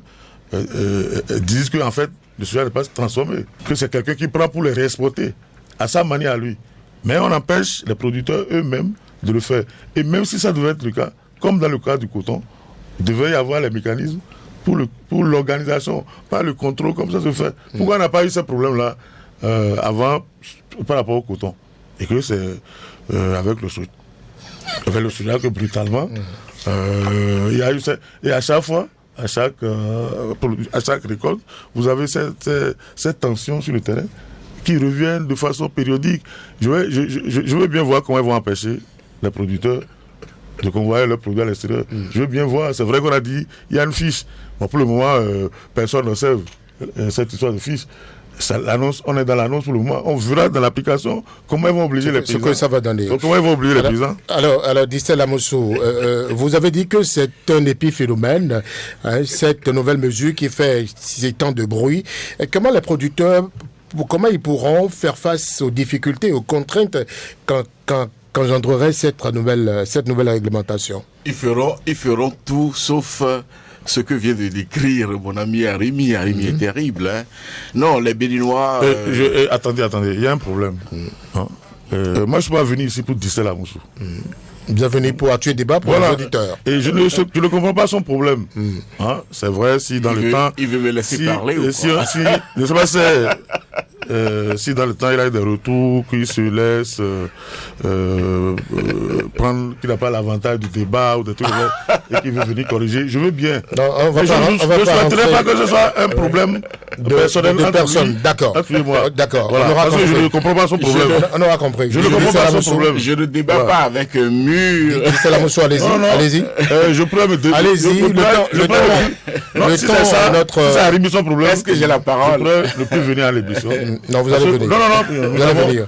disent que en fait, le soja n'est pas transformé, que c'est quelqu'un qui prend pour les réexporter à sa manière à lui. Mais on empêche les producteurs eux-mêmes de le faire. Et même si ça devait être le cas, comme dans le cas du coton, il devait y avoir les mécanismes pour l'organisation, pas le contrôle comme ça se fait. Pourquoi on n'a pas eu ce problème-là avant par rapport au coton? Et que c'est avec le soja que brutalement, il y a eu ça. Et à chaque fois, à chaque récolte, vous avez cette tension sur le terrain qui reviennent de façon périodique. Je veux bien voir comment ils vont empêcher les producteurs de convoyer leurs produits à l'extérieur. Je veux bien voir, c'est vrai qu'on a dit, il y a une fiche. Bon, pour le moment, personne n'observe cette histoire de fiche. On est dans l'annonce pour le moment. On verra dans l'application comment ils vont obliger les paysans. Ce que ça va donner. Donc, comment ils vont obliger les paysans. Alors Distel Amosso, vous avez dit que c'est un épiphénomène, hein, cette nouvelle mesure qui fait tant de bruit. Et comment les producteurs, comment ils pourront faire face aux difficultés, aux contraintes qu'engendrerait cette nouvelle réglementation? Ils feront tout sauf ce que vient de décrire mon ami Arimi. Arimi est terrible. Hein. Non, les Béninois... Attendez, il y a un problème. Moi, je ne suis pas venu ici pour Distel Amosso. Bienvenue pour tuer débat pour les auditeurs. Et je ne comprends pas son problème. Hein? C'est vrai, si dans le temps... Il veut me laisser parler ou quoi? Je sais pas si dans le temps il a eu des retours, qu'il se laisse prendre, qu'il n'a pas l'avantage du débat ou des trucs et qu'il veut venir corriger, je veux bien. Non, je ne souhaiterais pas que ce soit un problème personnel. De personne, d'accord. D'accord. Voilà, parce que je ne comprends pas son problème. On aura compris. Je ne comprends pas son problème. Je ne débat pas avec un mur. C'est la motion, allez-y. Je prends mes deux. Allez-y, le temps, si c'est ça, ça arrive son problème. Est-ce que j'ai la parole? Je ne peux venir à l'émission. Non, vous allez venir. Non, vous allez venir.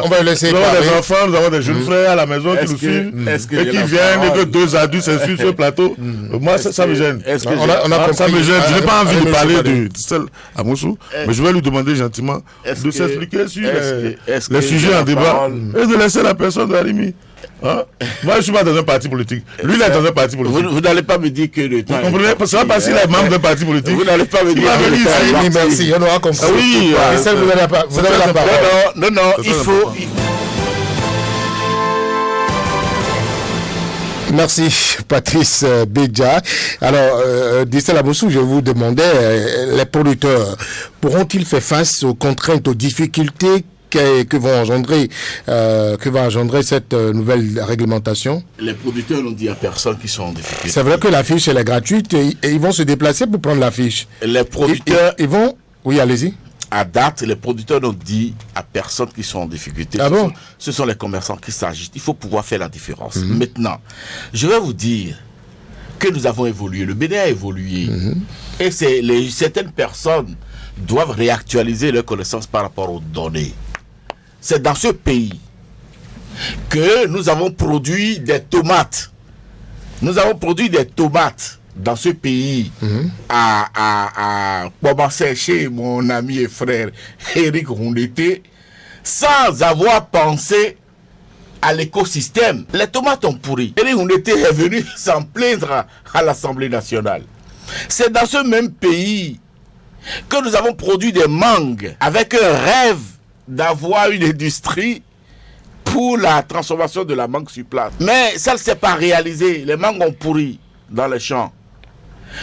On va le laisser parler. parler. Nous avons des enfants, nous avons des jeunes frères à la maison qui nous suivent et qui viennent et que deux adultes s'insultent sur le plateau. Moi, ça me gêne. Ça me gêne. Je n'ai pas envie de parler de Distel Amosso, mais je vais lui demander gentiment de s'expliquer sur les sujets en débat et de laisser la personne de Arimi. Hein? Moi, je ne suis pas dans un parti politique. Lui, il est dans un parti politique. Vous n'allez pas me dire que le temps. Vous comprenez? C'est pas parce qu'il est membre d'un parti politique. Vous n'allez pas me dire que le temps. Merci, on aura compris. Oui, vous avez la parole. Non, il faut. Merci Patrice Béja. Alors, Distel Amosso, je vous demandais, les producteurs pourront-ils faire face aux contraintes, aux difficultés que va engendrer cette nouvelle réglementation? Les producteurs n'ont dit à personne qu'ils sont en difficulté. C'est vrai que la fiche elle est gratuite et ils vont se déplacer pour prendre la fiche. Les producteurs... Ils vont... Oui, allez-y. À date, les producteurs n'ont dit à personne qu'ils sont en difficulté. Ah bon? Ce sont les commerçants qui s'agitent. Il faut pouvoir faire la différence. Maintenant, je vais vous dire que nous avons évolué. Le Bénin a évolué. Et certaines personnes doivent réactualiser leurs connaissances par rapport aux données. C'est dans ce pays que nous avons produit des tomates. Nous avons produit des tomates dans ce pays à commencer chez mon ami et frère Eric Rondeté sans avoir pensé à l'écosystème. Les tomates ont pourri. Eric Rondeté est venu s'en plaindre à l'Assemblée nationale. C'est dans ce même pays que nous avons produit des mangues avec un rêve d'avoir une industrie pour la transformation de la mangue sur place. Mais ça ne s'est pas réalisé. Les mangues ont pourri dans les champs.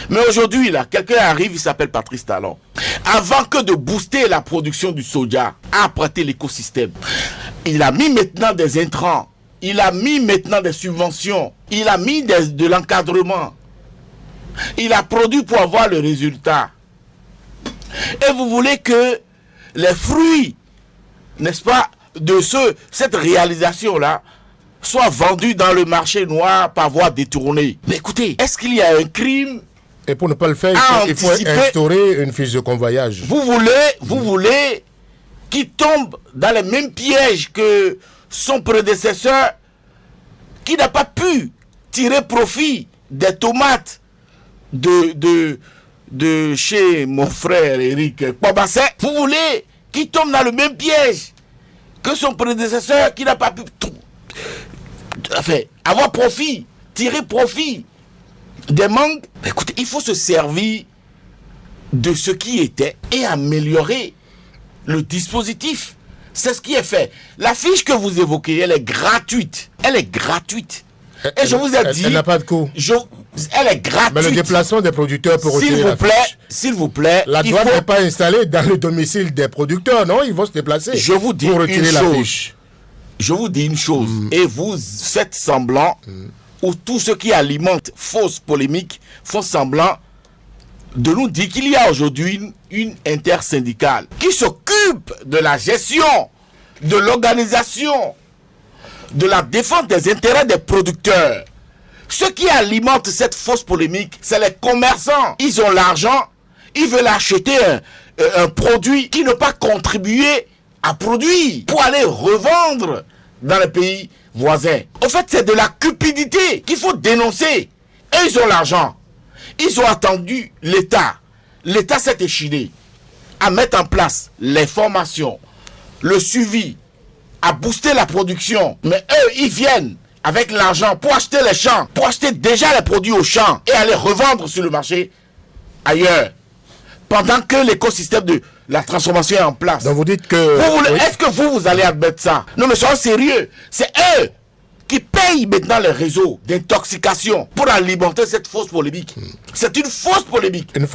Mais aujourd'hui, là, quelqu'un arrive, il s'appelle Patrice Talon. Avant que de booster la production du soja, a prêté l'écosystème. Il a mis maintenant des intrants. Il a mis maintenant des subventions. Il a mis de l'encadrement. Il a produit pour avoir le résultat. Et vous voulez que les fruits, n'est-ce pas, de cette réalisation-là, soient vendus dans le marché noir par voie détournée. Mais écoutez, est-ce qu'il y a un crime Et pour ne pas le faire, il faut instaurer une fiche de convoyage. Vous voulez qu'il tombe dans les mêmes pièges que son prédécesseur, qui n'a pas pu tirer profit des tomates de chez mon frère Eric Kwabassin. Vous voulez qu'il tombe dans le même piège que son prédécesseur, qui n'a pas pu avoir profit, tirer profit des mangues. Écoutez, il faut se servir de ce qui était et améliorer le dispositif. C'est ce qui est fait. La fiche que vous évoquez, elle est gratuite. Elle est gratuite. Et je vous ai dit... Elle n'a pas de coût. Elle est gratuite. Mais le déplacement des producteurs pour retirer la fiche. S'il vous plaît... La douane n'est pas installée dans le domicile des producteurs, non? Ils vont se déplacer pour retirer la fiche. Je vous dis une chose. Et vous faites semblant, ou tous ceux qui alimentent fausses polémiques font semblant de nous dire qu'il y a aujourd'hui une intersyndicale qui s'occupe de la gestion, de l'organisation, de la défense des intérêts des producteurs. Ceux qui alimentent cette fausse polémique, c'est les commerçants. Ils ont l'argent, ils veulent acheter un produit qui n'a pas contribué à produire pour aller revendre dans les pays voisins. En fait, c'est de la cupidité qu'il faut dénoncer. Et ils ont l'argent. Ils ont attendu l'État. L'État s'est échiné à mettre en place les formations, le suivi, à booster la production. Mais eux, ils viennent avec l'argent pour acheter les champs, pour acheter déjà les produits aux champs et aller revendre sur le marché ailleurs. Pendant que l'écosystème de la transformation est en place. Donc vous dites que... Est-ce que vous allez admettre ça? Non, mais soyons sérieux. C'est eux qui payent maintenant les réseaux d'intoxication pour alimenter cette fausse polémique. Les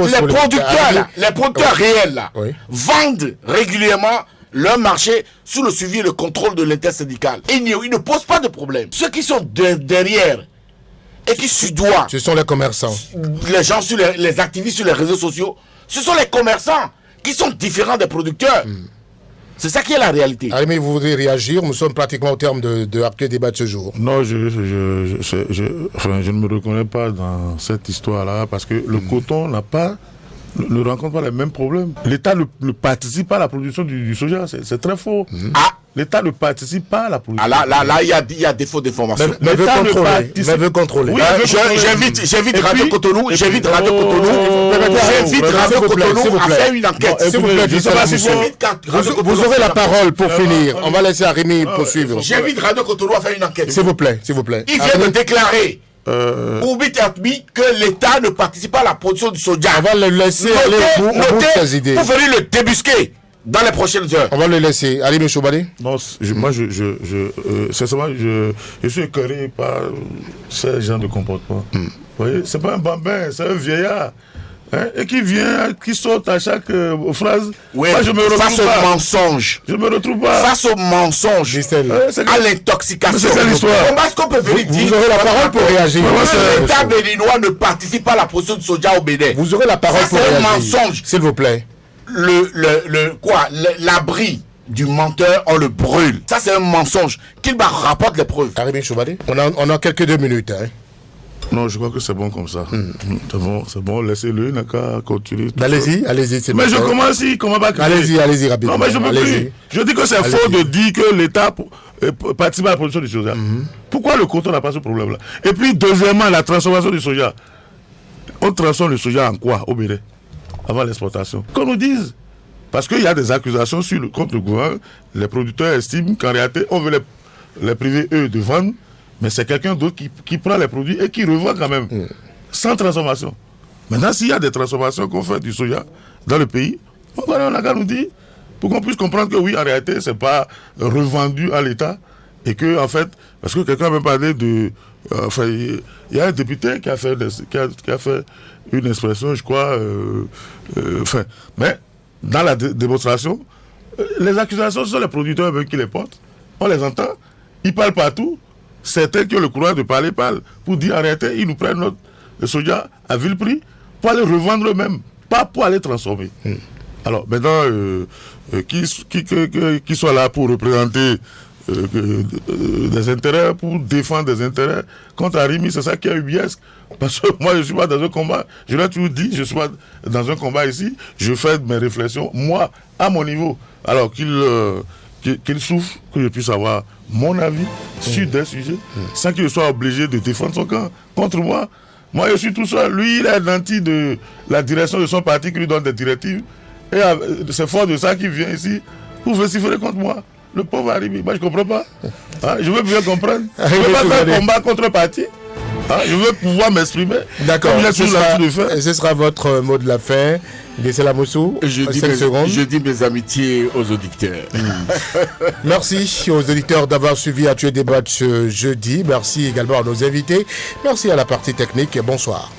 producteurs réels là, vendent régulièrement leur marché sous le suivi et le contrôle de l'intersyndical. Ils ne posent pas de problème. Ceux qui sont derrière et qui sudoient, ce sont les commerçants. Les gens, les activistes sur les réseaux sociaux, ce sont les commerçants qui sont différents des producteurs. C'est ça qui est la réalité. Arimé, vous voudriez réagir? Nous sommes pratiquement au terme de Actuel Débat de ce jour. Non, je ne me reconnais pas dans cette histoire-là parce que le coton ne rencontre pas les mêmes problèmes. L'État ne participe pas à la production du soja, c'est très faux. L'État ne participe pas à la production. Là, il y a défaut d'information. Mais veut contrôler. Oui, j'invite Radio Cotonou, à faire une enquête. S'il vous plaît, vous aurez la parole pour finir. On va laisser Arimé poursuivre. J'invite Radio Cotonou à faire une enquête. S'il vous plaît. Il vient de déclarer que l'État ne participe pas à la production du soja. On va le laisser aller au bout de ses idées. Pour venir le débusquer dans les prochaines heures. On va le laisser. Ali Choubali. Non, sincèrement, je suis écœuré par ce genre de comportement. Vous voyez, c'est pas un bambin, c'est un vieillard. Et qui saute à chaque phrase. Oui, moi, je me retrouve face au mensonge. Je me retrouve pas. Face au mensonge, à l'intoxication. C'est l'histoire. Comment est-ce qu'on peut venir dire? Vous aurez la parole pour réagir. L'État béninois ne participe pas à la production de soja au Bénin. Vous aurez la parole pour réagir. C'est un mensonge. S'il vous plaît. L'abri du menteur, on le brûle. Ça, c'est un mensonge. Qu'il rapporte les preuves. Arimé Choubali, on a quelques 2 minutes. Non, je crois que c'est bon comme ça. C'est bon, laissez-le, il n'a qu'à continuer. Allez-y. Mais je commence comment va Allez-y, rapidement. Non, mais je peux plus. Je dis que c'est faux de dire que l'État participe à la production du soja. Pourquoi le coton n'a pas ce problème-là? Et puis, deuxièmement, la transformation du soja. On transforme le soja en quoi au Bénin avant l'exportation? Qu'on nous dise. Parce qu'il y a des accusations contre le gouvernement. Les producteurs estiment qu'en réalité, on veut les priver, eux, de vendre. Mais c'est quelqu'un d'autre qui prend les produits et qui revend quand même, sans transformation. Maintenant, s'il y a des transformations qu'on fait du soja dans le pays, on a qu'à nous dire, pour qu'on puisse comprendre que oui, en réalité, ce n'est pas revendu à l'État. Et que, en fait, parce que quelqu'un m'a parlé de... il y a un député qui a fait une expression, je crois... mais, dans la démonstration, les accusations sont les producteurs eux qui les portent. On les entend, ils parlent partout. Certains qui ont le courage de parler parlent pour dire en réalité, ils nous prennent le soja à vil prix pour aller revendre eux-mêmes, pas pour aller transformer. Alors maintenant, qui soit là pour représenter des intérêts, pour défendre des intérêts contre Arimi, c'est ça qui est ubiesque. Parce que moi, je ne suis pas dans un combat. Je l'ai toujours dit, je suis pas dans un combat ici. Je fais mes réflexions, moi, à mon niveau. Alors qu'il souffre, que je puisse avoir mon avis sur des sujets, sans qu'il soit obligé de défendre son camp contre moi. Moi, je suis tout seul. Lui, il est nanti de la direction de son parti qui lui donne des directives. Et c'est fort de ça qu'il vient ici pour vociférer contre moi. Le pauvre Arribi, moi je ne comprends pas. Hein, je veux bien comprendre. Je ne veux pas faire un combat contre le parti. Hein, je veux pouvoir m'exprimer. D'accord. Ce sera votre mot de la fin. Gessela Moussou, je dis mes amitiés aux auditeurs. Merci aux auditeurs d'avoir suivi Actuel Débat ce jeudi. Merci également à nos invités. Merci à la partie technique et bonsoir.